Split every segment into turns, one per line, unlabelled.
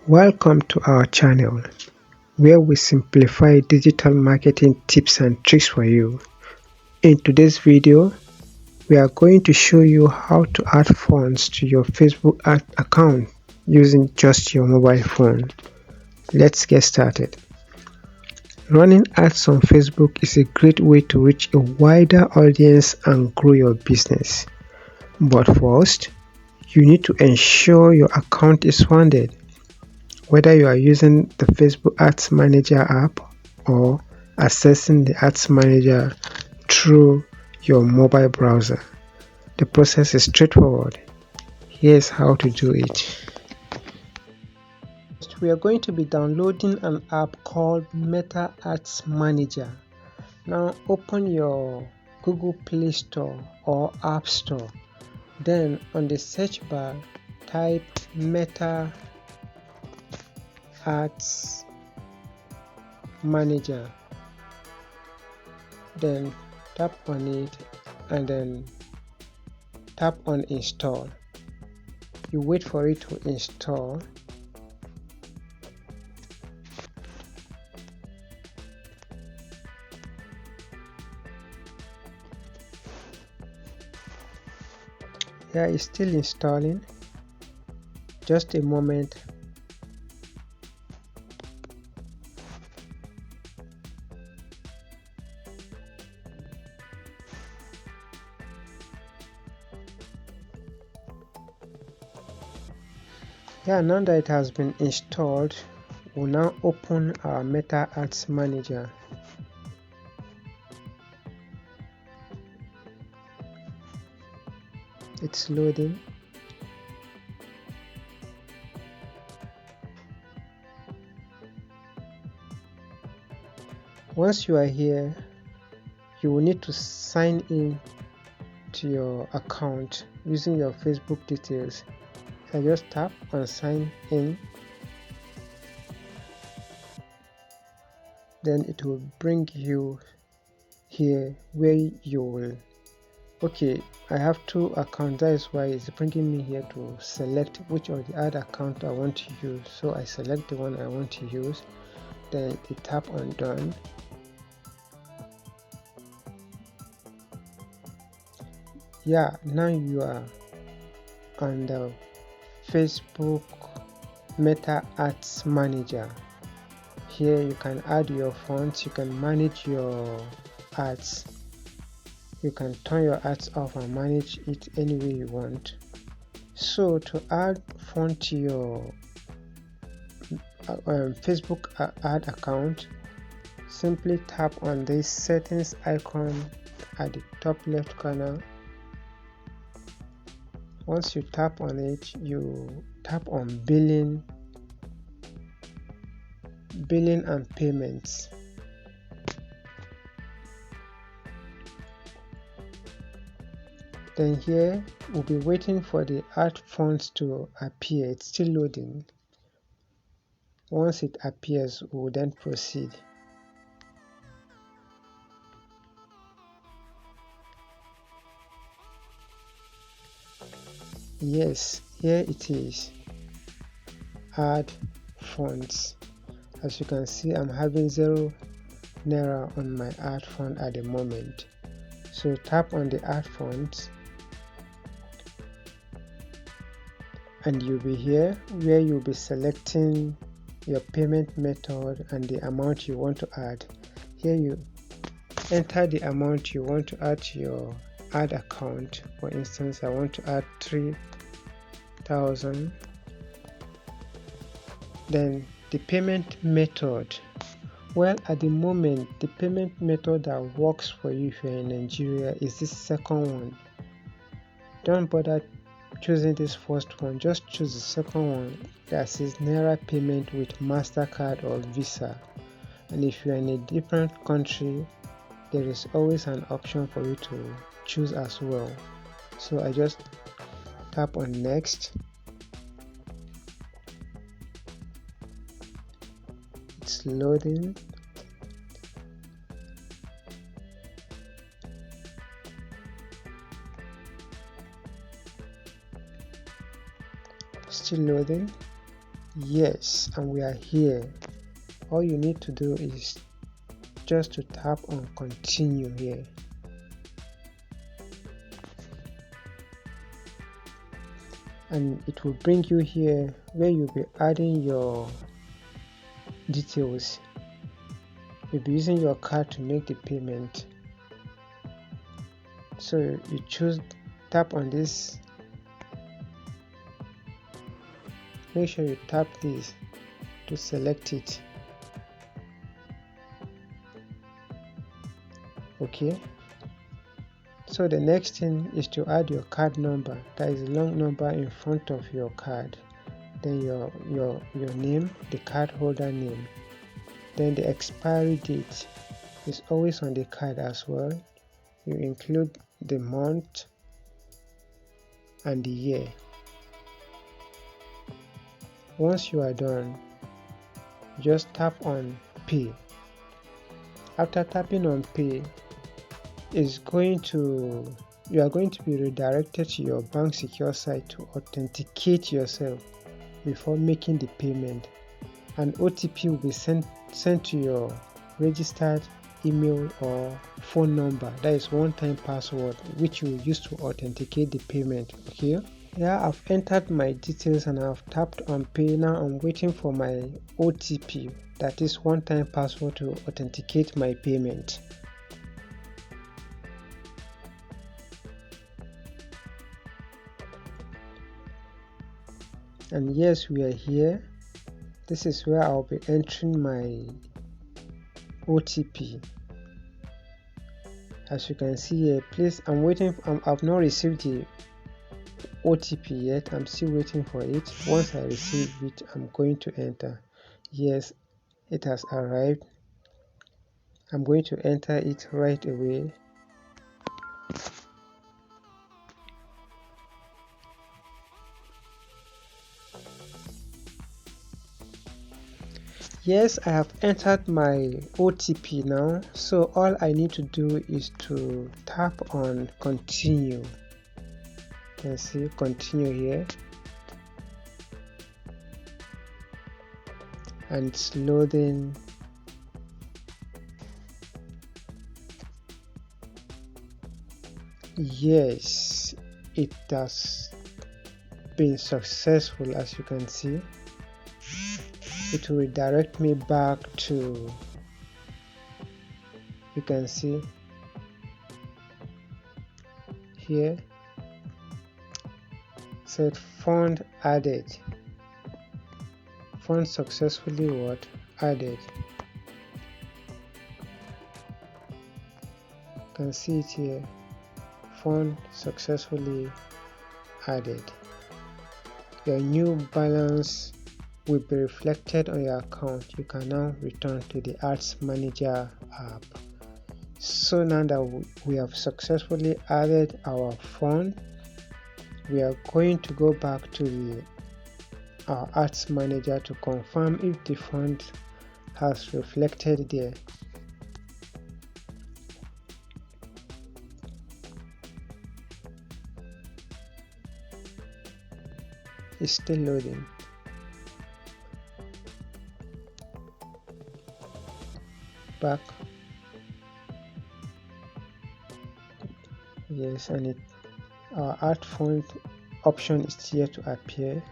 Welcome to our channel, where we simplify digital marketing tips and tricks for you. In today's video, we are going to show you how to add funds to your Facebook ad account using just your mobile phone. Let's get started. Running ads on Facebook is a great way to reach a wider audience and grow your business. But first, you need to ensure your account is funded. Whether you are using the Facebook Ads Manager app or accessing the Ads Manager through your mobile browser, the process is straightforward. Here's how to do it. We are going to be downloading an app called Meta Ads Manager. Now open your Google Play Store or App Store. Then on the search bar, type Meta Ads Manager, then tap on it and then tap on install. You wait for it to install. Yeah, it's still installing. Just a moment. Yeah, now that it has been installed, we'll now open our Meta Ads Manager. It's loading. Once you are here, you will need to sign in to your account using your Facebook details. So just tap on sign in, then it will bring you here where you will. Okay, I have two accounts, that is why it's bringing me here to select which of the ad account I want to use. So I select the one I want to use, then you tap on done. Yeah, now you are on the Facebook Meta Ads Manager. Here you can add your fonts, you can manage your ads, you can turn your ads off and manage it any way you want. So to add font to your Facebook ad account, simply tap on this settings icon at the top left corner. Once you tap on it, you tap on billing and payments. Then here we'll be waiting for the ad fonts to appear. It's still loading. Once it appears, we'll then proceed. Yes, here it is. Add fonts. As you can see, I'm having 0 Naira on my ad font at the moment. So tap on the ad fonts and you'll be here where you'll be selecting your payment method and the amount you want to add. Here you enter the amount you want to add to your ad account. For instance, I want to add 3,000. Then the payment method. Well, at the moment, the payment method that works for you if you're in Nigeria is this second one. Don't bother choosing this first one, just choose the second one that says Naira payment with MasterCard or Visa. And if you're in a different country, there is always an option for you to choose as well. So I just tap on next. It's loading. Still loading. Yes, and we are here. All you need to do is just to tap on continue here. And it will bring you here where you'll be adding your details. You'll be using your card to make the payment. So you choose, tap on this. Make sure you tap this to select it. Okay. So the next thing is to add your card number. That is a long number in front of your card. Then your name, the card holder name. Then the expiry date is always on the card as well. You include the month and the year. Once you are done, just tap on pay. After tapping on pay, you are going to be redirected to your bank secure site to authenticate yourself before making the payment. An OTP will be sent to your registered email or phone number. That is one-time password which you will use to authenticate the payment. Okay. Yeah, I've entered my details and I've tapped on pay. Now I'm waiting for my OTP, that is one-time password, to authenticate my payment. And yes, we are here. This is where I'll be entering my OTP. As you can see here, please, I'm waiting. I've not received the OTP yet. I'm still waiting for it. Once I receive it, I'm going to enter. Yes, it has arrived. I'm going to enter it right away. Yes, I have entered my OTP now, so all I need to do is to tap on continue. You can see continue here, and it's loading. Yes, it has been successful. As you can see, it will redirect me back to, you can see here, said fund added, fund successfully added. You can see it here, fund successfully added. Your new balance will be reflected on your account. You can now return to the Ads Manager app. So now that we have successfully added our fund, we are going to go back to our Ads Manager to confirm if the fund has reflected there. It's still loading. Back. Yes, and our add fund option is here to appear.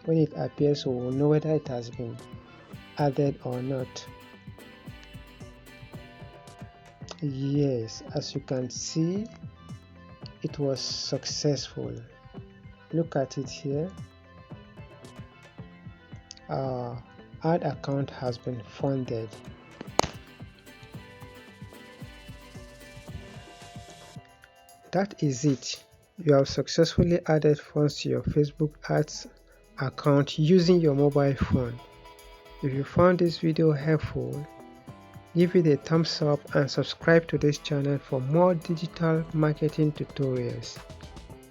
When it appears, we will know whether it has been added or not. Yes, as you can see, it was successful. Look at it here. Our ad account has been funded. That is it. You have successfully added funds to your Facebook ads account using your mobile phone. If you found this video helpful, give it a thumbs up and subscribe to this channel for more digital marketing tutorials.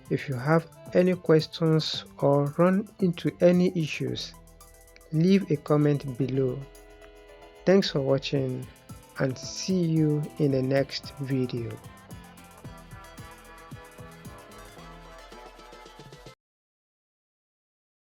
If you have any questions or run into any issues, leave a comment below. Thanks for watching and see you in the next video.